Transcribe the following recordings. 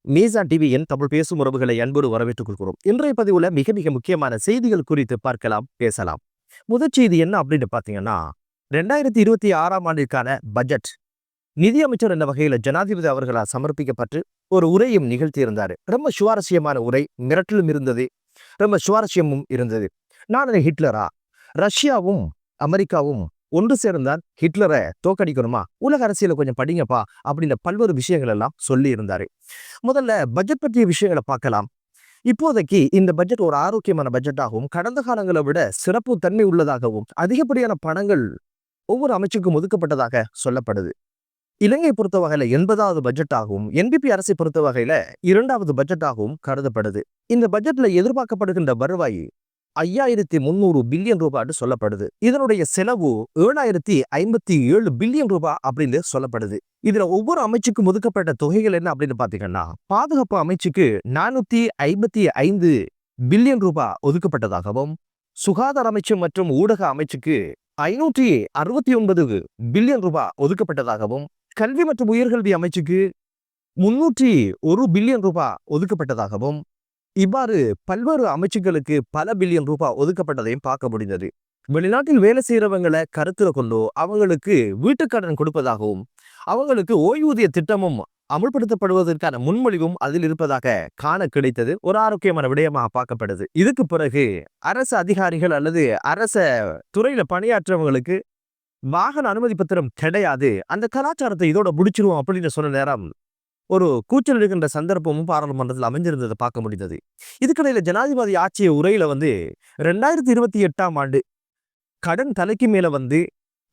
மீசா டிவியின் தமிழ் பேசும் உறவுகளை அன்போடு வரவேற்றுக் கொள்கிறோம். இன்றைய பதிவுல மிக மிக முக்கியமான செய்திகள் குறித்து பார்க்கலாம், பேசலாம். முதல் செய்தி என்ன அப்படின்னு பாத்தீங்கன்னா, 2026ஆம் ஆண்டிற்கான பட்ஜெட் நிதியமைச்சர் என்ற வகையில ஜனாதிபதி அவர்களால் சமர்ப்பிக்கப்பட்டு ஒரு உரையும் நிகழ்த்தியிருந்தாரு. ரொம்ப சுவாரஸ்யமான உரை, மிரட்டலும் இருந்தது, ரொம்ப சுவாரஸ்யமும் இருந்தது. நான் ஹிட்லரா, ரஷ்யாவும் அமெரிக்காவும் ஒன்று சேர்ந்தால் ஹிட்லரை தோக்கடிக்கணுமா, உலக அரசியலை கொஞ்சம் படிங்கப்பா அப்படின்ற பல்வேறு விஷயங்கள் எல்லாம் சொல்லி இருந்தாரு. முதல்ல பட்ஜெட் பற்றிய விஷயங்களை பார்க்கலாம். இப்போதைக்கு இந்த பட்ஜெட் ஒரு ஆரோக்கியமான பட்ஜெட்டாகவும், கடந்த காலங்களை விட சிறப்பு தன்மை உள்ளதாகவும், அதிகப்படியான பணங்கள் ஒவ்வொரு அமைச்சுக்கும் ஒதுக்கப்பட்டதாக சொல்லப்படுது. இலங்கை பொறுத்த வகையில 80வது பட்ஜெட்டாகவும், என்பிபி அரசை பொறுத்த வகையில 2வது பட்ஜெட்டாகவும் கருதப்படுது. இந்த பட்ஜெட்ல எதிர்பார்க்கப்படுகின்ற வருவாய் 5300 பில்லியன் ரூபாய் சொல்லப்படுது. இதனுடைய செலவு 7057 பில்லியன் ரூபாய் அப்படின்னு சொல்லப்படுது. இதுல ஒவ்வொரு அமைச்சுக்கும் ஒதுக்கப்பட்ட தொகைகள் என்ன அப்படின்னு பாத்தீங்கன்னா, பாதுகாப்பு அமைச்சுக்கு 455 பில்லியன் ரூபாய் ஒதுக்கப்பட்டதாகவும், சுகாதார அமைச்சு மற்றும் ஊடக அமைச்சுக்கு 569 பில்லியன் ரூபாய் ஒதுக்கப்பட்டதாகவும், கல்வி மற்றும் உயர்கல்வி அமைச்சுக்கு 301 பில்லியன் ரூபாய் ஒதுக்கப்பட்டதாகவும், இவ்வாறு பல்வேறு அமைச்சுகளுக்கு பல பில்லியன் ரூபாய் ஒதுக்கப்பட்டதையும் பார்க்க முடிந்தது. வெளிநாட்டில் வேலை செய்யறவங்களை கருத்துல கொண்டோ அவங்களுக்கு வீட்டுக்கடன் கொடுப்பதாகவும், அவங்களுக்கு ஓய்வூதிய திட்டமும் அமுல்படுத்தப்படுவதற்கான முன்மொழிவும் அதில் இருப்பதாக காண கிடைத்தது. ஒரு ஆரோக்கியமான விடயமாக பார்க்கப்படுது. இதுக்கு பிறகு அரசு அதிகாரிகள் அல்லது அரச துறையில பணியாற்றவங்களுக்கு வாகன அனுமதி பத்திரம் கிடையாது, அந்த கலாச்சாரத்தை இதோட முடிச்சிருவோம் அப்படின்னு சொன்ன நேரம் ஒரு கூச்சல் எடுக்கின்ற சந்தர்ப்பமும் பாராளுமன்றத்தில் அமைஞ்சிருந்ததை பார்க்க முடிந்தது. இதுக்கிடையில ஜனாதிபதி ஆட்சிய உரையில 2028ஆம் ஆண்டு கடன் தலைக்கு மேல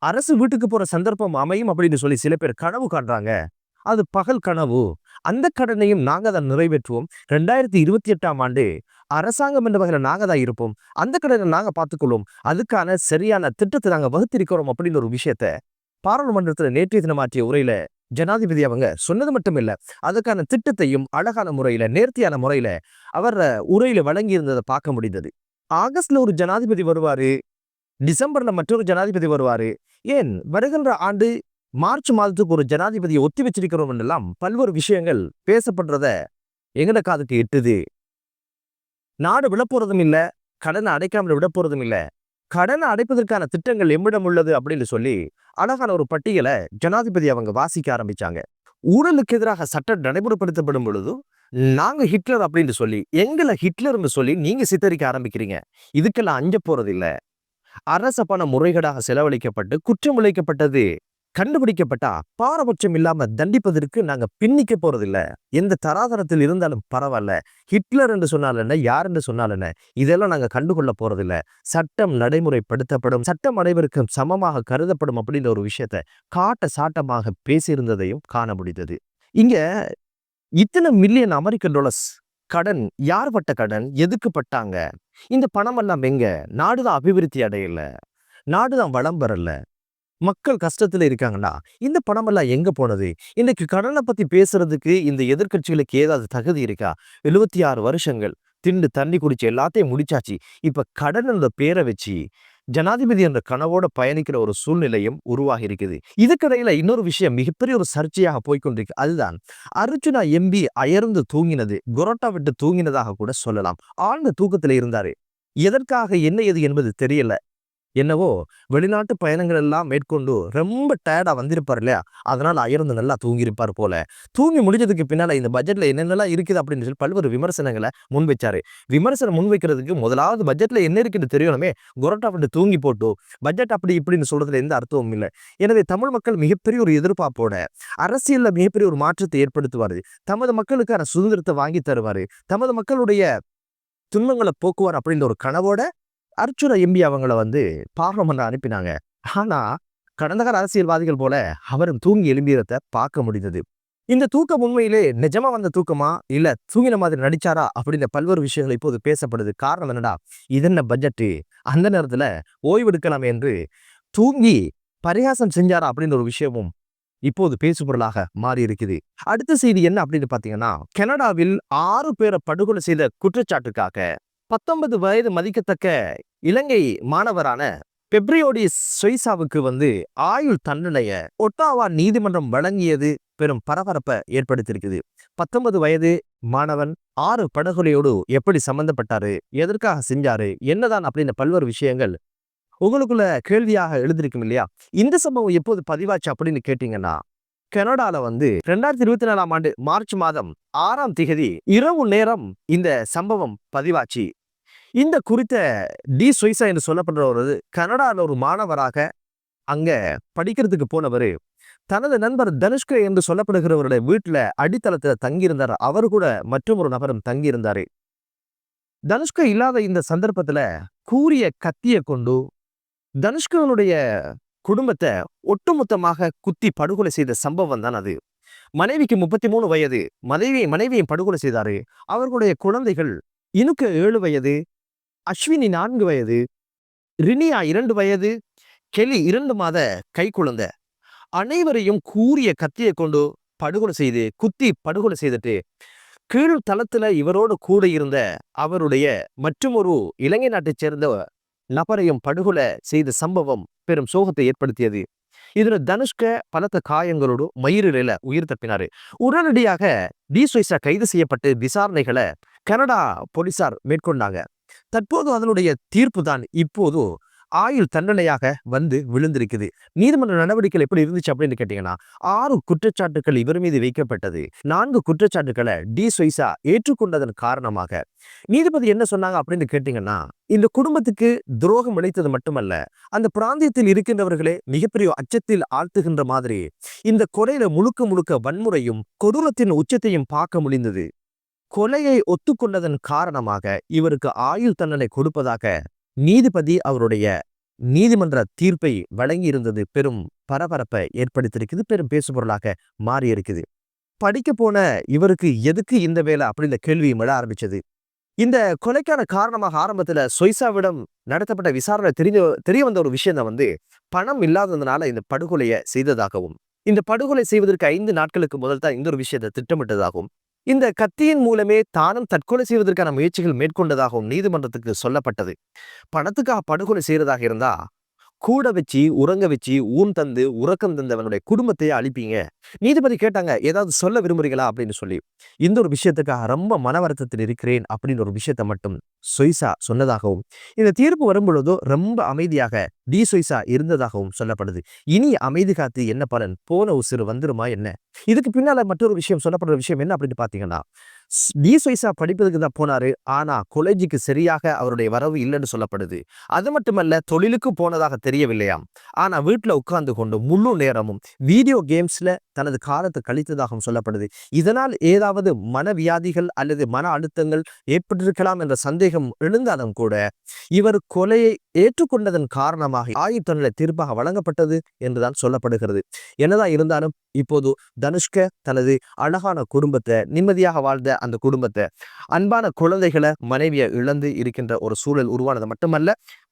அரசு வீட்டுக்கு போற சந்தர்ப்பம் அமையும் அப்படின்னு சொல்லி சில பேர் கனவு காண்றாங்க. அது பகல் கனவு. அந்த கடனையும் நாங்க தான் நிறைவேற்றுவோம். 2028ஆம் ஆண்டு அரசாங்கம் என்ற வகையில நாங்க தான் இருப்போம். அந்த கடனை நாங்க பார்த்துக்கொள்வோம். அதுக்கான சரியான திட்டத்தை நாங்க வகுத்திருக்கிறோம் அப்படின்னு ஒரு விஷயத்த பாராளுமன்றத்தில் நேற்றைய தினம் ஆற்றிய உரையில ஜனாதிபதி அவங்க சொன்னது மட்டும் இல்ல, அதுக்கான திட்டத்தையும் அழகான முறையில, நேர்த்தியான முறையில அவர் உரையில வழங்கி இருந்ததை பார்க்க முடிந்தது. ஆகஸ்ட்ல ஒரு ஜனாதிபதி வருவாரு, டிசம்பர்ல மற்றொரு ஜனாதிபதி வருவாரு, ஏன் வருகின்ற ஆண்டு மார்ச் மாதத்துக்கு ஒரு ஜனாதிபதியை ஒத்தி வச்சிருக்கிறோம் எல்லாம் பல்வேறு விஷயங்கள் பேசப்படுறத எங்கட காதுக்கு எட்டுது. நாடு விழப்போறதும் இல்ல, கடனை அடைக்காமல் விட போறதும் இல்ல, கடனை அடைப்பதற்கான திட்டங்கள் எம்மிடம் உள்ளது அப்படின்னு சொல்லி அழகான ஒரு பட்டியலை ஜனாதிபதி அவங்க வாசிக்க ஆரம்பிச்சாங்க. ஊழலுக்கு எதிராக சட்டம் நடைமுறைப்படுத்தப்படும் பொழுது நாங்க ஹிட்லர் அப்படின்னு சொல்லி, எங்களை ஹிட்லர்னு சொல்லி நீங்க சித்தரிக்க ஆரம்பிக்கிறீங்க. இதுக்கெல்லாம் அஞ்ச போறது இல்ல. அரச பண முறைகேடாக செலவழிக்கப்பட்டு குற்றம் விளைக்கப்பட்டது கண்டுபிடிக்கப்பட்டா பாரபட்சம் இல்லாம தண்டிப்பதற்கு நாங்க பின்னிக்க போறதில்ல. எந்த தராதரத்தில் இருந்தாலும் பரவாயில்ல. ஹிட்லர் என்று சொன்னால் என்ன, யார் என்று சொன்னால் என்ன, இதெல்லாம் நாங்க கண்டுகொள்ள போறதில்ல. சட்டம் நடைமுறைப்படுத்தப்படும், சட்டம் அனைவருக்கும் சமமாக கருதப்படும் அப்படின்ற ஒரு விஷயத்த காட்ட சாட்டமாக பேசியிருந்ததையும் காண முடிந்தது. இங்க இத்தனை மில்லியன் அமெரிக்கன் டாலர்ஸ் கடன், யார் பட்ட கடன், எதுக்கு பட்டாங்க, இந்த பணம் எல்லாம் எங்க, நாடுதான் அபிவிருத்தி அடையல, நாடுதான் வளம் பெறல, மக்கள் கஷ்டத்துல இருக்காங்கன்னா இந்த பணம் எல்லாம் எங்க போனது? இன்னைக்கு கடனை பத்தி பேசுறதுக்கு இந்த எதிர்கட்சிகளுக்கு ஏதாவது தகுதி இருக்கா? 76 வருஷங்கள் திண்டு தண்ணி குடிச்சு எல்லாத்தையும் முடிச்சாச்சு. இப்ப கடன் என்ற பேரை வச்சு ஜனாதிபதி என்ற கனவோட பயணிக்கிற ஒரு சூழ்நிலையும் உருவாகி இருக்குது. இதுக்கிடையில இன்னொரு விஷயம் மிகப்பெரிய ஒரு சர்ச்சையாக போய்கொண்டிருக்கு. அதுதான் அர்ஜுனா எம்பி அயர்ந்து தூங்கினது, கொரோட்டா விட்டு தூங்கினதாக கூட சொல்லலாம். ஆழ்ந்த தூக்கத்துல இருந்தாரு. எதற்காக, என்ன ஏது என்பது தெரியல. என்னவோ வெளிநாட்டு பயணங்கள் எல்லாம் மேற்கொண்டு ரொம்ப டயர்டா வந்திருப்பார் இல்லையா, அதனால அயர்ந்து நல்லா தூங்கியிருப்பார் போல. தூங்கி முடிஞ்சதுக்கு பின்னால இந்த பட்ஜெட்ல என்னென்னலாம் இருக்குது அப்படின்னு சொல்லி பல்வேறு விமர்சனங்களை முன்வைச்சாரு. விமர்சனம் முன்வைக்கிறதுக்கு முதலாவது பட்ஜெட்ல என்ன இருக்குன்னு தெரியணுமே. கொரோட்டா விட்டு தூங்கி போட்டு பட்ஜெட் அப்படி இப்படின்னு சொல்றதுல எந்த அர்த்தமும் இல்லை. எனவே தமிழ் மக்கள் மிகப்பெரிய ஒரு எதிர்பார்ப்போட அரசியல்ல மிகப்பெரிய ஒரு மாற்றத்தை ஏற்படுத்துவாரு. தமது மக்களுக்கான சுதந்திரத்தை வாங்கி தருவாரு. தமது மக்களுடைய துன்பங்களை போக்குவார் அப்படின்ற ஒரு கனவோட அர்ஜுனா எம்பி அவங்கள பார்லமெண்ட் அனுப்பினாங்க. ஆனா கடந்த கால அரசியல்வாதிகள் போல அவரும் தூங்கி எழும்பியதை பார்க்க முடிந்தது. இந்த தூக்கம் உண்மையிலே நிஜமா வந்த தூக்கமா, இல்ல தூங்கின மாதிரி நடிச்சாரா அப்படின்ற பல்வேறு விஷயங்கள் இப்போது பேசப்படுது. காரணம் என்னடா, இதென்ன பட்ஜெட்டு, அந்த நேரத்துல ஓய்வெடுக்கலாம் என்று தூங்கி பரிகாசம் செஞ்சாரா அப்படின்ற ஒரு விஷயமும் இப்போது பேசுபொருளாக மாறி இருக்குது. அடுத்த செய்தி என்ன அப்படின்னு பாத்தீங்கன்னா, கனடாவில் 6 பேரை படுகொலை செய்த குற்றச்சாட்டுக்காக 19 வயது மதிக்கத்தக்க இலங்கை மாணவரான பெப்ரியோடி சொய்சாவுக்கு ஆயுள் தண்டனைய ஒட்டாவா நீதிமன்றம் வழங்கியது பெரும் பரபரப்பை ஏற்படுத்தியிருக்குது. 19 வயது மாணவன் 6 படுகொலையோடு எப்படி சம்பந்தப்பட்டாரு, எதற்காக செஞ்சாரு, என்னதான் அப்படின்னு பல்வேறு விஷயங்கள் உங்களுக்குள்ள கேள்வியாக எழுந்திருக்கும் இல்லையா? இந்த சம்பவம் எப்போது பதிவாச்சு அப்படின்னு கேட்டீங்கன்னா, கனடால 2024ஆம் ஆண்டு மார்ச் மாதம் 6ஆம் திகதி இரவு நேரம் இந்த சம்பவம் பதிவாச்சு. இந்த குறித்த டி சொய்சா என்று சொல்லப்படுறவர் கனடால ஒரு மாணவராக அங்க படிக்கிறதுக்கு போனவர் தனது நண்பர் தனுஷ்க என்று சொல்லப்படுகிறவருடைய வீட்டுல அடித்தளத்துல தங்கியிருந்தார். அவர் கூட மற்றொரு நபரும் தங்கியிருந்தாரு. தனுஷ்க இல்லாத இந்த சந்தர்ப்பத்துல கூரிய கத்திய கொண்டு தனுஷ்கனுடைய குடும்பத்தை ஒட்டுமொத்தமாக குத்தி படுகொலை செய்த சம்பவம் தான் அது. மனைவிக்கு 33 வயது, மனைவியும் படுகொலை செய்தாரு. அவர்களுடைய குழந்தைகள் இனுக்கு 7 வயது, அஸ்வினி 4 வயது, ரினியா 2 வயது, கெலி 2 மாத கை குழந்தை. அனைவரையும் கூரிய கத்தியை கொண்டு குத்தி படுகொலை செய்துட்டு கீழ் தளத்துல இவரோடு கூட இருந்த அவருடைய மற்றொரு இலங்கை நாட்டைச் சேர்ந்த நபரையும் படுகொலை செய்த சம்பவம் பெரும் சோகத்தை ஏற்படுத்தியது. இதுல தனுஷ்க பலத்த காயங்களோடு மயிரிழையில உயிர் தப்பினாரு. உடனடியாக டி சொய்சா கைது செய்யப்பட்டு விசாரணைகளை கனடா போலீசார் மேற்கொண்டாங்க. தற்போது அதனுடைய தீர்ப்பு தான் இப்போது ஆயுள் தண்டனையாக விழுந்திருக்குது. நீதிமன்ற நடவடிக்கைகள் எப்படி இருந்துச்சு அப்படின்னு கேட்டீங்கன்னா, 6 குற்றச்சாட்டுகள் இவர் மீது வைக்கப்பட்டது. 4 குற்றச்சாட்டுகளை டி சொய்சா ஏற்றுக்கொண்டதன் காரணமாக நீதிபதி என்ன சொன்னாங்க அப்படின்னு கேட்டீங்கன்னா, இந்த குடும்பத்துக்கு துரோகம் இழைத்தது மட்டுமல்ல, அந்த பிராந்தியத்தில் இருக்கின்றவர்களே மிகப்பெரிய அச்சத்தில் ஆழ்த்துகின்ற மாதிரி இந்த கொலையில முழுக்க வன்முறையும் கொடூரத்தின் உச்சத்தையும் பார்க்க முடிந்தது. கொலையை ஒத்துக்கொண்டதன் காரணமாக இவருக்கு ஆயுள் தண்டனை கொடுப்பதாக நீதிபதி அவருடைய நீதிமன்ற தீர்ப்பை வழங்கி இருந்தது பெரும் பரபரப்பை ஏற்படுத்தியிருக்குது, பெரும் பேசுபொருளாக மாறி இருக்குது. படிக்க போன இவருக்கு எதுக்கு இந்த வேலை அப்படின்ற கேள்வி எழ ஆரம்பிச்சது. இந்த கொலைக்கான காரணமாக ஆரம்பத்துல சொய்சாவிடம் நடத்தப்பட்ட விசாரணை தெரிய வந்த ஒரு விஷயம் தான் பணம் இல்லாததுனால இந்த படுகொலையை செய்ததாகவும், இந்த படுகொலை செய்வதற்கு 5 நாட்களுக்கு முதல் தான் இந்த ஒரு விஷயத்தை திட்டமிட்டதாகவும், இந்த கத்தியின் மூலமே தானும் தற்கொலை செய்வதற்கான முயற்சிகள் மேற்கொண்டதாகவும் நீதிமன்றத்துக்கு சொல்லப்பட்டது. பணத்துக்காக படுகொலை செய்யறதாக இருந்தா கூட வச்சு உறங்க வச்சு ஊன் தந்து உறக்கம் தந்தவனுடைய குடும்பத்தையே அழிப்பீங்க. நீதிபதி கேட்டாங்க, ஏதாவது சொல்ல விரும்புறீங்களா அப்படின்னு சொல்லி. இந்த ஒரு விஷயத்துக்காக ரொம்ப மன வருத்தத்தில் இருக்கிறேன் அப்படின்னு ஒரு விஷயத்த மட்டும் சொய்சா சொன்னதாகவும், இந்த தீர்ப்பு வரும்பொழுதோ ரொம்ப அமைதியாக டி சொய்சா இருந்ததாகவும் சொல்லப்படுது. இனி அமைதி காத்து என்ன பலன், போன உசிறு வந்துருமா என்ன? இதுக்கு பின்னால மற்றொரு விஷயம் சொல்லப்படுற விஷயம் என்ன அப்படின்னு பாத்தீங்கன்னா, டி சொய்சா படிப்பதுக்கு தான் போனாரு. ஆனா கொலேஜுக்கு சரியாக அவருடைய வரவு இல்லைன்னு சொல்லப்படுது. அது மட்டுமல்ல, தொழிலுக்கு போனதாக தெரியவில்லையாம். ஆனா வீட்டுல உட்கார்ந்து கொண்டு முழு நேரமும் வீடியோ கேம்ஸ்ல தனது காலத்தை கழித்ததாகவும் சொல்லப்படுது. இதனால் ஏதாவது மனவியாதிகள் அல்லது மன அழுத்தங்கள் ஏற்பட்டிருக்கலாம் என்ற சந்தேகம் எழுந்தாலும் கூட இவர் கொலையை ஏற்றுக்கொண்டதன் காரணமாக ஆயுள் தண்டனை தீர்ப்பாக வழங்கப்பட்டது என்றுதான் சொல்லப்படுகிறது. என்னதான் இருந்தாலும் இப்போது தனுஷ்க தனது அழகான குடும்பத்தை, நிம்மதியாக வாழ்ந்த அந்த குடும்பத்தை, அன்பான குழந்தைகளை, மனைவியை இழந்து இருக்கின்ற ஒரு சூழல் உருவானது மட்டுமல்ல,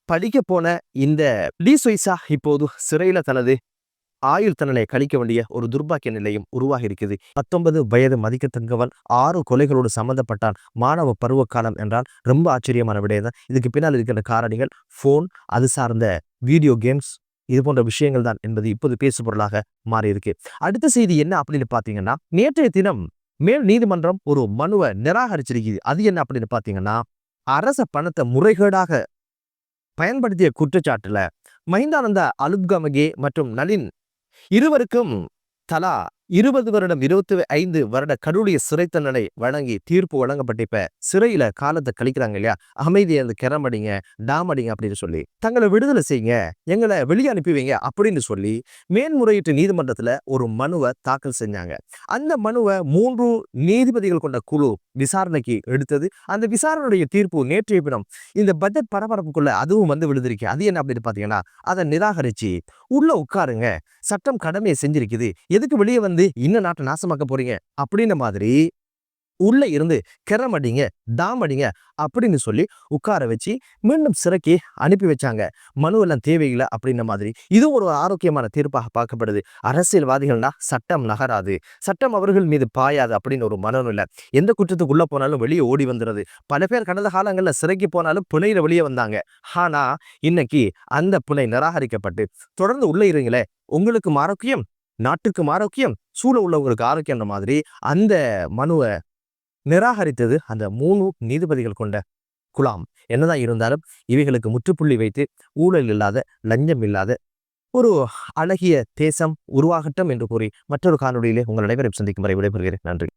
படிக்க போன இந்த டி சொய்சா இப்போது சிறையில தனது ஆயுள் தண்டனை கழிக்க வேண்டிய ஒரு துர்பாக்கிய நிலையும் உருவாகி இருக்குது. 19 வயது மதிக்கத்தக்கவன் 6 கொலைகளோடு சம்பந்தப்பட்டான். மாணவ பருவ காலம் என்றால் ரொம்ப ஆச்சரியமான விடயம்தான். இதுக்கு பின்னால் இருக்கிற காரணிகள் போன், அது சார்ந்த வீடியோ கேம்ஸ், இது போன்ற விஷயங்கள் தான் என்பது இப்போது பேசுபொருளாக மாறி இருக்கு. அடுத்த செய்தி என்ன அப்படின்னு பாத்தீங்கன்னா, நேற்றைய தினம் மேல் நீதிமன்றம் ஒரு மனுவை நிராகரிச்சிருக்குது. அது என்ன அப்படின்னு பாத்தீங்கன்னா, அரச பணத்தை முறைகேடாக பயன்படுத்திய குற்றச்சாட்டுல மஹிந்தானந்த அலுத்கமகே மற்றும் நளின் இருவருக்கும் தலா 20 வருடம் 25 வருட கடூழிய சிறை தண்டனை வழங்கி தீர்ப்பு வழங்கப்பட்ட இப்ப சிறையில காலத்தை கழிக்கிறாங்க இல்லையா? அமைதியை கிளம்படிங்க, டாம் அடிங்க அப்படின்னு சொல்லி தங்களை விடுதலை செய்யுங்க, எங்களை வெளியே அனுப்பிவீங்க அப்படின்னு சொல்லி மேன்முறையீட்டு நீதிமன்றத்துல ஒரு மனுவை தாக்கல் செஞ்சாங்க. அந்த மனுவை 3 நீதிபதிகள் கொண்ட குழு விசாரணைக்கு எடுத்தது. அந்த விசாரணையுடைய தீர்ப்பு நேற்றைய தினம் இந்த பட்ஜெட் பரபரப்புக்குள்ள அதுவும் விழுந்திருக்கு. அது என்ன அப்படின்னு பாத்தீங்கன்னா, அதை நிராகரிச்சு உள்ள உட்காருங்க, சட்டம் கடமையை செஞ்சிருக்குது, எதுக்கு வெளியே இன்னும் நாட்டை நாசமாக்க போறீங்க அப்படின்ற மாதிரி உள்ள இருந்து கிரமடிங்க தாமடிங்க அப்படின்னு சொல்லி உட்கார வச்சு மீண்டும் சிறைக்கு அனுப்பி வச்சாங்க. மனுவெல்லாம் தேவையில்லை அப்படின்ன மாதிரி. இதுவும் ஒரு ஆரோக்கியமான தீர்ப்பாக பார்க்கப்படுது. அரசியல்வாதிகள்னா சட்டம் நகராது, சட்டம் அவர்கள் மீது பாயாது அப்படின்னு ஒரு மனநிலை. எந்த குற்றத்துக்குள்ள போனாலும் வெளியே ஓடி வந்துடுறது. பல பேர் கடந்த காலங்களில் சிறைக்கு போனாலும் புனையில வெளியே வந்தாங்க. ஆனா இன்னைக்கு அந்த புனை நிராகரிக்கப்பட்டு தொடர்ந்து உள்ள இருங்களே, உங்களுக்கு ஆரோக்கியம், நாட்டுக்கு ஆரோக்கியம், சூழ உள்ளவங்களுக்கு ஆரோக்கியன்ற மாதிரி அந்த மனுவை நிராகரித்தது அந்த 3 நீதிபதிகள் கொண்ட குழாம். என்னதான் இருந்தாலும் இவைகளுக்கு முற்றுப்புள்ளி வைத்து ஊழல் இல்லாத, லஞ்சம் இல்லாத ஒரு அழகிய தேசம் உருவாகட்டும் என்று கூறி மற்றொரு காணொளியிலே உங்கள் அனைவரையும் சந்திக்கும் வரை விடைபெறுகிறேன். நன்றி.